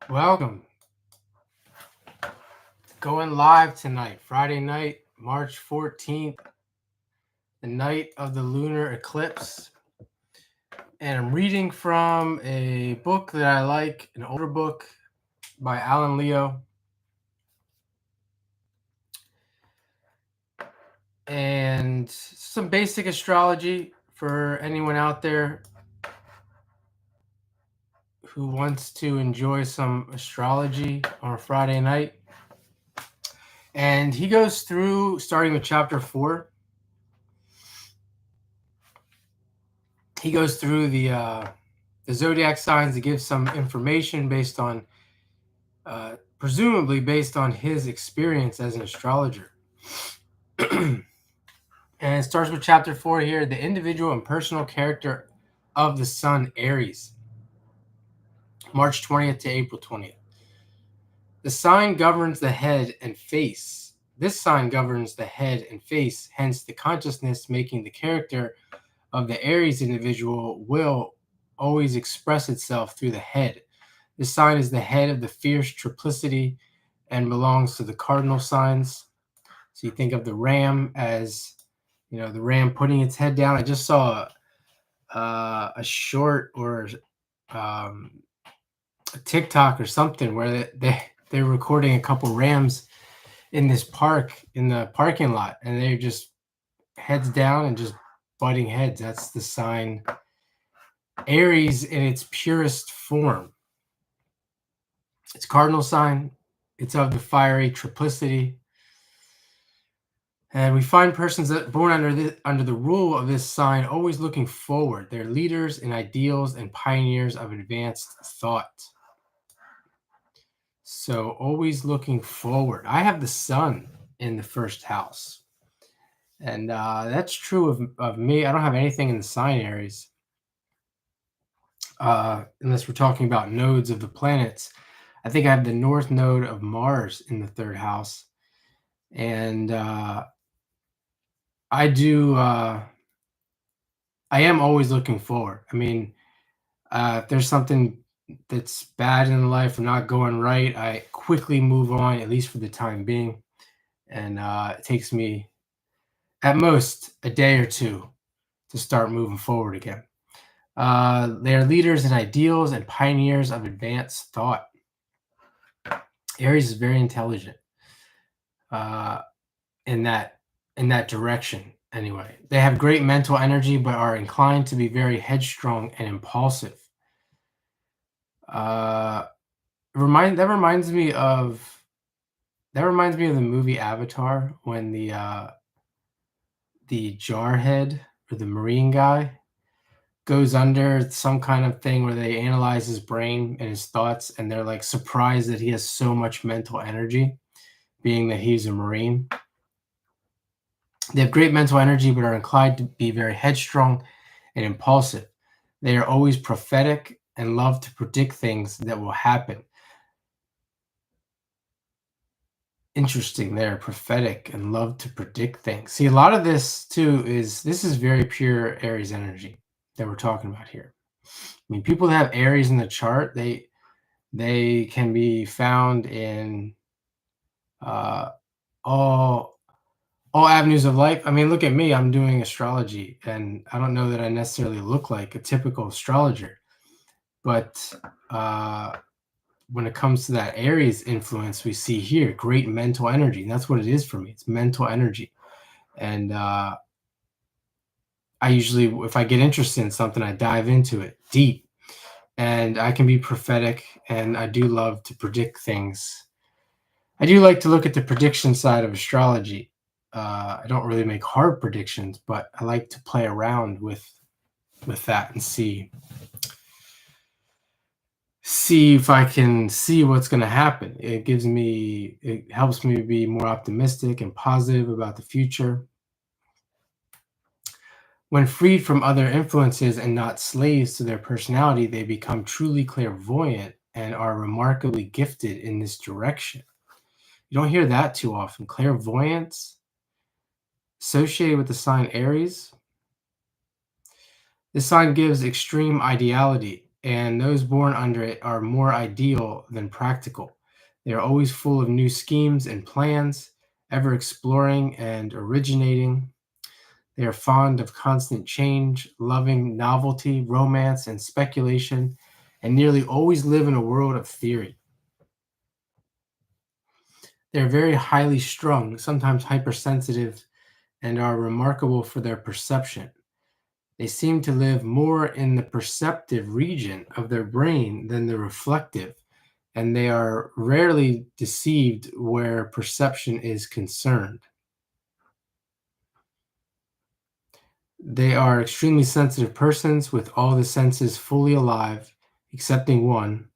Welcome. Going live tonight, Friday night, March 14th, the night of the lunar eclipse. And I'm reading from a book that I like, an older book by Alan Leo. And some basic astrology for anyone out there who wants to enjoy some astrology on a Friday night. And he goes through, starting with chapter 4. He goes through the zodiac signs to give some information based on, presumably based on his experience as an astrologer. And it starts with chapter 4 here, the individual and personal character of the sun, Aries, March 20th to April 20th. The sign governs the head and face. This sign governs the head and face, hence the consciousness making the character of the Aries individual will always express itself through the head. This sign is the head of the fierce triplicity and belongs to the cardinal signs. So you think of the ram as, the ram putting its head down. I just saw a short or a TikTok or something where they're recording a couple rams in this park, in the parking lot, and they're just heads down and just butting heads. That's the sign Aries in its purest form. It's cardinal sign. It's of the fiery triplicity. And we find persons that born under the rule of this sign always looking forward. They're leaders and ideals and pioneers of advanced thought. So always looking forward. I have the sun in the first house. And that's true of me. I don't have anything in the sign Aries. Unless we're talking about nodes of the planets. I think I have the north node of Mars in the third house. And I am always looking forward. I mean, if there's something that's bad in life or not going right, I quickly move on, at least for the time being. And it takes me at most a day or two to start moving forward again. They are leaders and ideals and pioneers of advanced thought. Aries is very intelligent in that direction. Anyway, they have great mental energy, but are inclined to be very headstrong and impulsive. That reminds me of the movie Avatar, when the jarhead or the marine guy goes under some kind of thing where they analyze his brain and his thoughts, and they're like surprised that he has so much mental energy, being that he's a marine. They have great mental energy, but are inclined to be very headstrong and impulsive. They are always prophetic and love to predict things that will happen. Interesting there, prophetic and love to predict things. See, a lot of this too is very pure Aries energy that we're talking about here. I mean, people that have Aries in the chart, they can be found in all avenues of life. I mean, look at me. I'm doing astrology, and I don't know that I necessarily look like a typical astrologer, but when it comes to that Aries influence, we see here great mental energy. And that's what it is for me. It's mental energy. And I usually, if I get interested in something, I dive into it deep. And I can be prophetic, and I do love to predict things. I do like to look at the prediction side of astrology. I don't really make hard predictions, but I like to play around with that and see if I can see what's going to happen. It helps me be more optimistic and positive about the future. When freed from other influences and not slaves to their personality, they become truly clairvoyant and are remarkably gifted in this direction. You don't hear that too often. Clairvoyance associated with the sign Aries. This sign gives extreme ideality and those born under it are more ideal than practical. They are always full of new schemes and plans, ever exploring and originating. They are fond of constant change, loving novelty, romance, and speculation, and nearly always live in a world of theory. They are very highly strung, sometimes hypersensitive, and are remarkable for their perception. They seem to live more in the perceptive region of their brain than the reflective, and they are rarely deceived where perception is concerned. They are extremely sensitive persons with all the senses fully alive, excepting one,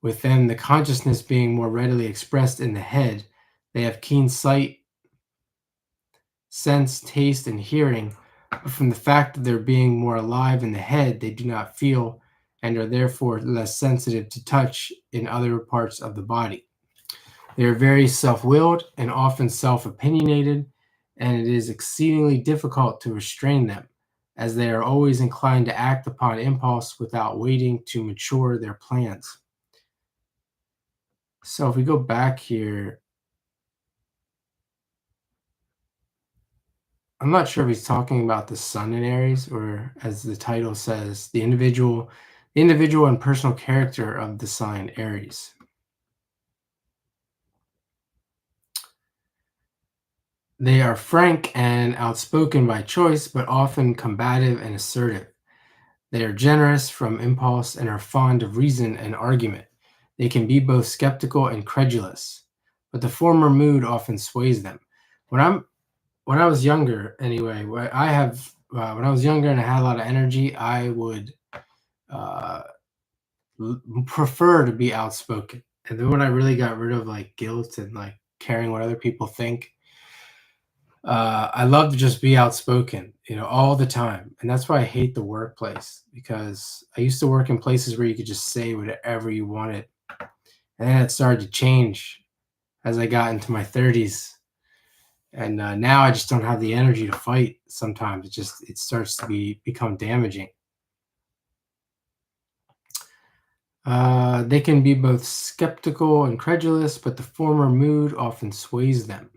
with them the consciousness being more readily expressed in the head. They have keen sight, sense, taste, and hearing, but from the fact of their being more alive in the head, they do not feel and are therefore less sensitive to touch in other parts of the body. They are very self-willed and often self-opinionated, and it is exceedingly difficult to restrain them, as they are always inclined to act upon impulse without waiting to mature their plans. So if we go back here, I'm not sure if he's talking about the sun in Aries, or as the title says, the individual and personal character of the sign Aries. They are frank and outspoken by choice, but often combative and assertive. They are generous from impulse and are fond of reason and argument. They can be both skeptical and credulous, but the former mood often sways them. When I'm when I was younger, anyway, when I was younger and I had a lot of energy, I would uh, prefer to be outspoken. And then when I really got rid of like guilt and like caring what other people think, I love to just be outspoken, all the time. And that's why I hate the workplace, because I used to work in places where you could just say whatever you wanted. And then it started to change as I got into my 30s. And now I just don't have the energy to fight sometimes. It starts to become damaging. They can be both skeptical and credulous, but the former mood often sways them.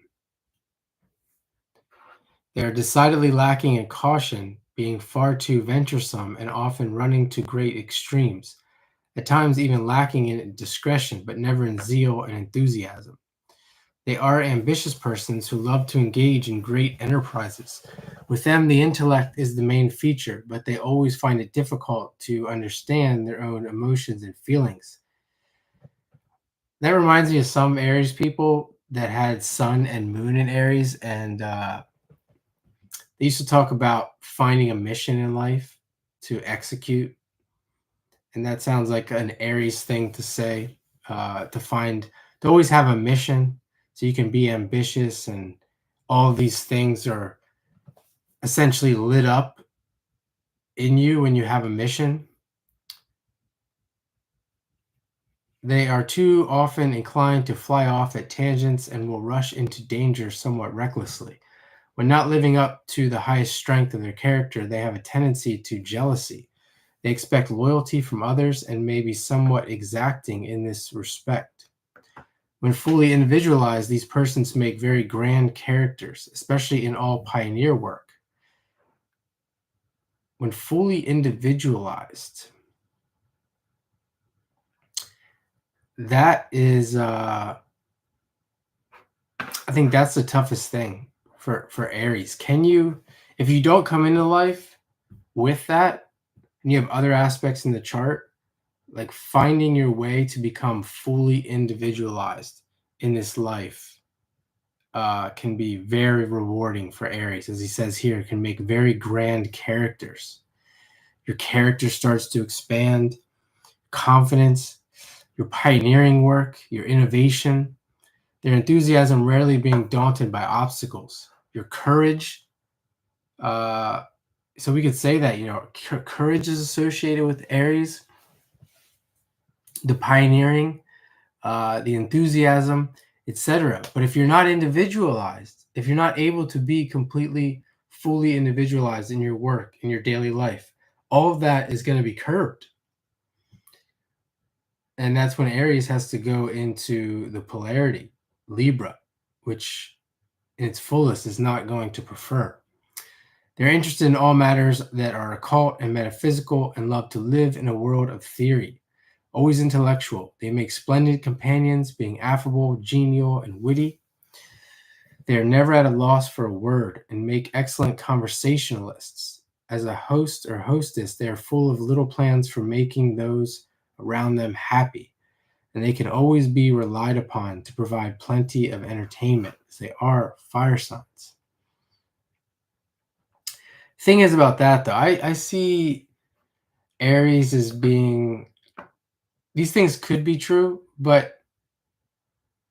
They are decidedly lacking in caution, being far too venturesome and often running to great extremes, at times even lacking in discretion, but never in zeal and enthusiasm. They are ambitious persons who love to engage in great enterprises. With them, the intellect is the main feature, but they always find it difficult to understand their own emotions and feelings. That reminds me of some Aries people that had Sun and Moon in Aries, and they used to talk about finding a mission in life to execute, and that sounds like an Aries thing to say. To always have a mission, so you can be ambitious, and all these things are essentially lit up in you when you have a mission. They are too often inclined to fly off at tangents and will rush into danger somewhat recklessly. When not living up to the highest strength of their character, they have a tendency to jealousy. They expect loyalty from others and may be somewhat exacting in this respect. When fully individualized, these persons make very grand characters, especially in all pioneer work. When fully individualized, that is, I think that's the toughest thing for Aries. If you don't come into life with that, and you have other aspects in the chart, like finding your way to become fully individualized in this life can be very rewarding for Aries. As he says here, can make very grand characters. Your character starts to expand, confidence, your pioneering work, your innovation, their enthusiasm rarely being daunted by obstacles, your courage. So we could say that, courage is associated with Aries, the pioneering, the enthusiasm, etc. But if you're not individualized, if you're not able to be completely, fully individualized in your work, in your daily life, all of that is going to be curbed. And that's when Aries has to go into the polarity, Libra, which in its fullest is not going to prefer. They're interested in all matters that are occult and metaphysical and love to live in a world of theory. Always intellectual, they make splendid companions, being affable, genial, and witty. They are never at a loss for a word and make excellent conversationalists. As a host or hostess, they are full of little plans for making those around them happy, and they can always be relied upon to provide plenty of entertainment, as they are fire signs. Thing is about that, though, I see Aries as being, these things could be true, but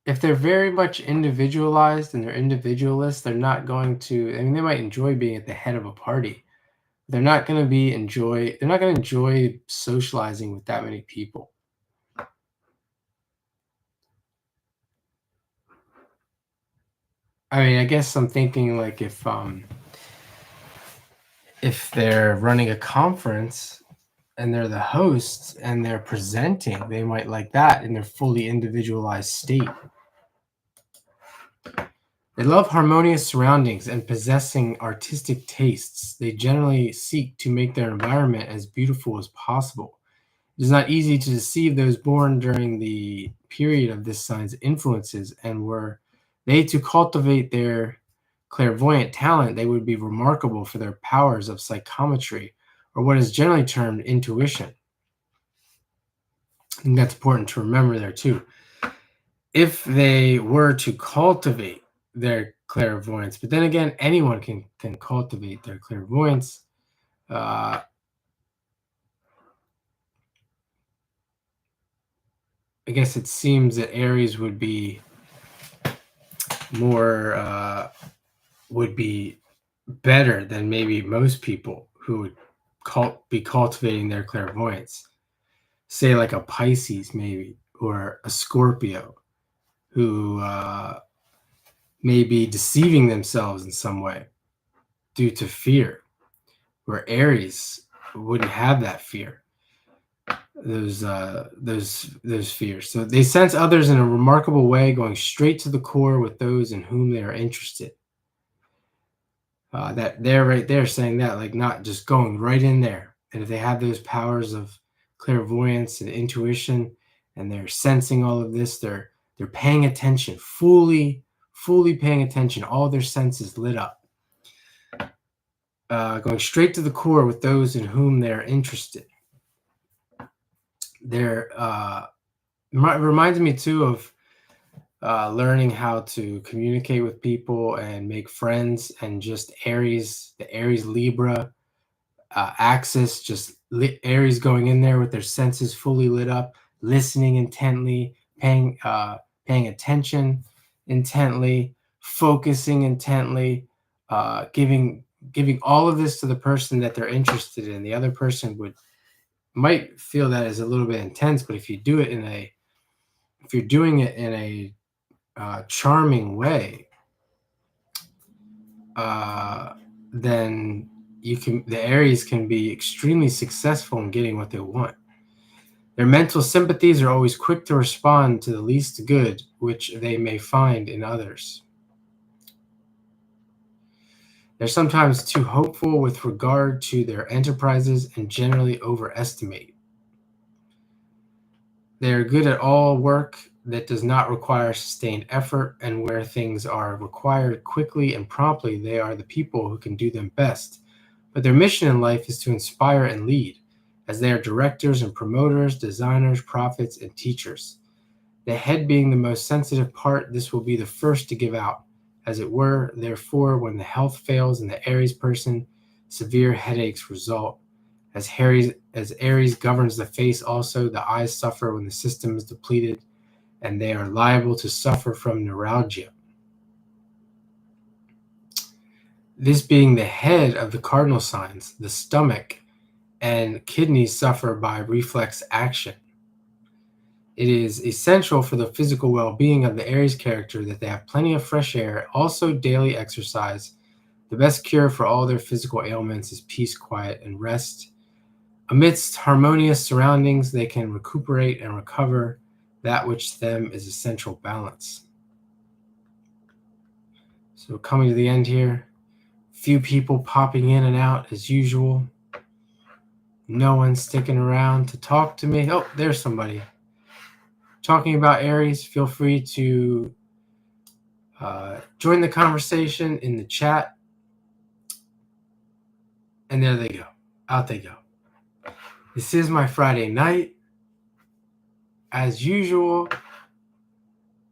if they're very much individualized and they're individualists, they're not going to, I mean, they might enjoy being at the head of a party. They're not going to enjoy socializing with that many people. I mean, I guess I'm thinking like if they're running a conference and they're the hosts and they're presenting, they might like that in their fully individualized state. They love harmonious surroundings and possessing artistic tastes. They generally seek to make their environment as beautiful as possible. It is not easy to deceive those born during the period of this sign's influences, and were they to cultivate their clairvoyant talent, they would be remarkable for their powers of psychometry, or what is generally termed intuition. I think that's important to remember there too. If they were to cultivate their clairvoyance, but then again, anyone can cultivate their clairvoyance. I guess it seems that Aries would be more would be better than maybe most people who would be cultivating their clairvoyance. Say like a Pisces maybe, or a Scorpio, who may be deceiving themselves in some way due to fear, where Aries wouldn't have that fear, those fears. So they sense others in a remarkable way, going straight to the core with those in whom they are interested. That they're right there saying that, like, not just going right in there. And if they have those powers of clairvoyance and intuition, and they're sensing all of this, they're paying attention, fully paying attention, all their senses lit up, going straight to the core with those in whom they're interested. They're reminds me too of learning how to communicate with people and make friends, and just the Aries Libra axis, just Aries going in there with their senses fully lit up, listening intently, paying attention intently, focusing intently, giving all of this to the person that they're interested in. The other person might feel that is a little bit intense, but if you're doing it in a charming way, then the Aries can be extremely successful in getting what they want. Their mental sympathies are always quick to respond to the least good which they may find in others. They're sometimes too hopeful with regard to their enterprises and generally overestimate. They are good at all work that does not require sustained effort, and where things are required quickly and promptly, they are the people who can do them best. But their mission in life is to inspire and lead, as they are directors and promoters, designers, prophets, and teachers. The head being the most sensitive part, this will be the first to give out, as it were. Therefore, when the health fails in the Aries person, severe headaches result. As Aries governs the face also, the eyes suffer when the system is depleted, and they are liable to suffer from neuralgia. This being the head of the cardinal signs, the stomach and kidneys suffer by reflex action. It is essential for the physical well-being of the Aries character that they have plenty of fresh air, also daily exercise. The best cure for all their physical ailments is peace, quiet, and rest. Amidst harmonious surroundings, they can recuperate and recover that which to them is essential balance. So coming to the end here, few people popping in and out as usual. No one sticking around to talk to me. Oh, there's somebody talking about Aries. Feel free to join the conversation in the chat. And there they go. Out they go. This is my Friday night. As usual,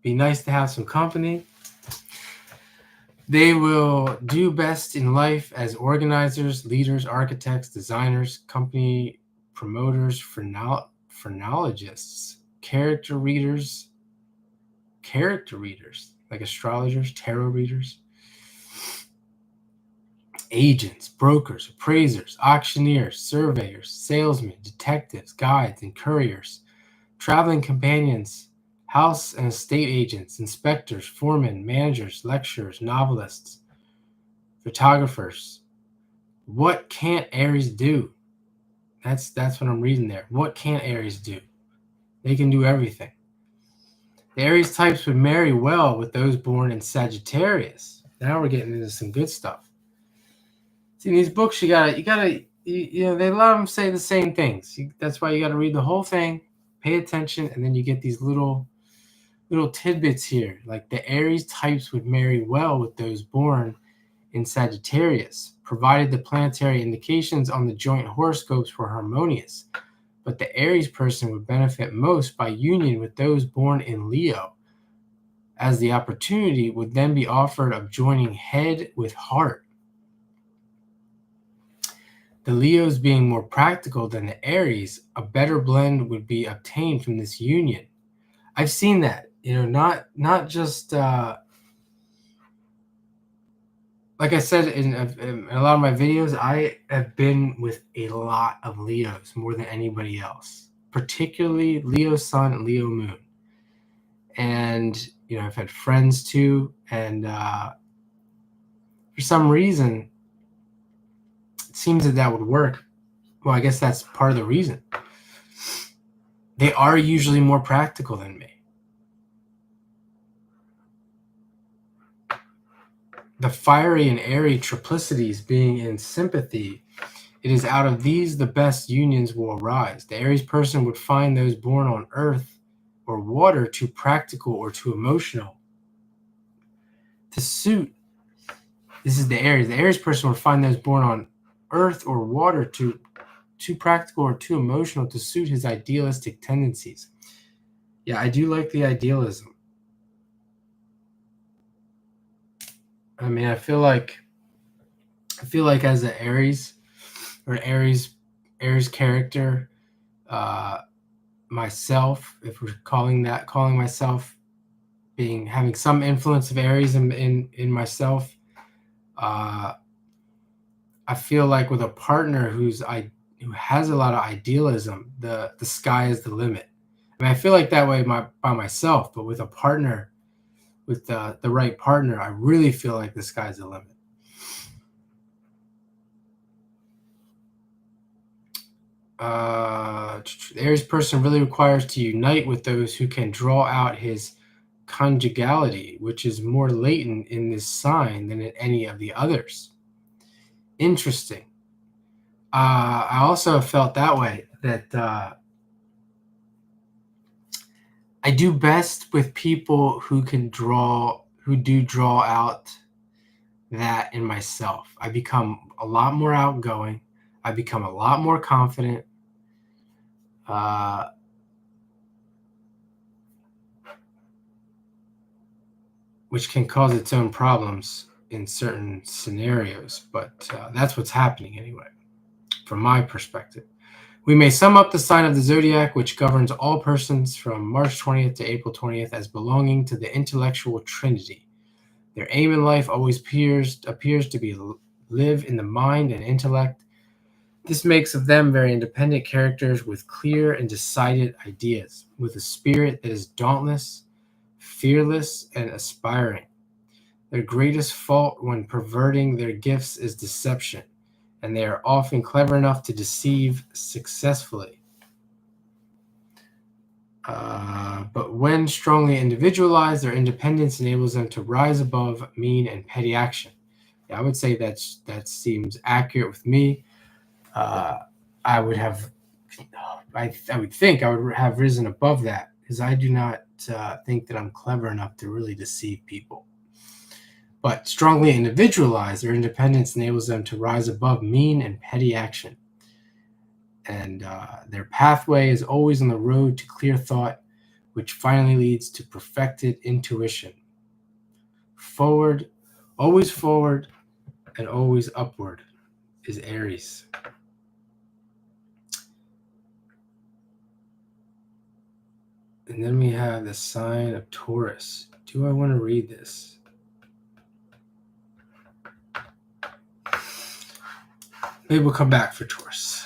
be nice to have some company. They will do best in life as organizers, leaders, architects, designers, company promoters, phrenologists, character readers, like astrologers, tarot readers, agents, brokers, appraisers, auctioneers, surveyors, salesmen, detectives, guides, and couriers, traveling companions, house and estate agents, inspectors, foremen, managers, lecturers, novelists, photographers. What can't Aries do? That's what I'm reading there. What can't Aries do? They can do everything. The Aries types would marry well with those born in Sagittarius. Now we're getting into some good stuff. See, in these books, you gotta, they a lot of them say the same things. That's why you gotta read the whole thing, pay attention, and then you get these little tidbits here. Like the Aries types would marry well with those born in Sagittarius, provided the planetary indications on the joint horoscopes were harmonious. But the Aries person would benefit most by union with those born in Leo, as the opportunity would then be offered of joining head with heart. The Leos being more practical than the Aries, a better blend would be obtained from this union. I've seen that, not just like I said in a lot of my videos, I have been with a lot of Leos, more than anybody else, particularly Leo Sun and Leo Moon. And, I've had friends too. And for some reason, it seems that would work. Well, I guess that's part of the reason. They are usually more practical than me. The fiery and airy triplicities being in sympathy, it is out of these the best unions will arise. The Aries person would find those born on earth or water too practical or too emotional to suit. This is the Aries. The Aries person would find those born on earth or water too practical or too emotional to suit his idealistic tendencies. Yeah, I do like the idealism. I mean, I feel like as an Aries or Aries character, myself, if we're calling myself having some influence of Aries in myself, I feel like with a partner who has a lot of idealism, the sky is the limit. I mean, I feel like that way by myself, but with a partner, with the right partner, I really feel like the sky's the limit. The Aries person really requires to unite with those who can draw out his conjugality, which is more latent in this sign than in any of the others. Interesting. I also felt that way, that I do best with people who do draw out that in myself. I become a lot more outgoing. I become a lot more confident. Which can cause its own problems in certain scenarios, but that's what's happening anyway, from my perspective. We may sum up the sign of the zodiac, which governs all persons from March 20th to April 20th, as belonging to the intellectual trinity. Their aim in life always appears to be live in the mind and intellect. This makes of them very independent characters with clear and decided ideas, with a spirit that is dauntless, fearless, and aspiring. Their greatest fault when perverting their gifts is deception, and they are often clever enough to deceive successfully. But when strongly individualized, their independence enables them to rise above mean and petty action. Yeah, I would say that seems accurate with me. I would have, I would think I would have risen above that, because I do not think that I'm clever enough to really deceive people. But strongly individualized, their independence enables them to rise above mean and petty action. And their pathway is always on the road to clear thought, which finally leads to perfected intuition. Forward, and always upward is Aries. And then we have the sign of Taurus. Do I want to read this? Maybe we'll come back for Taurus.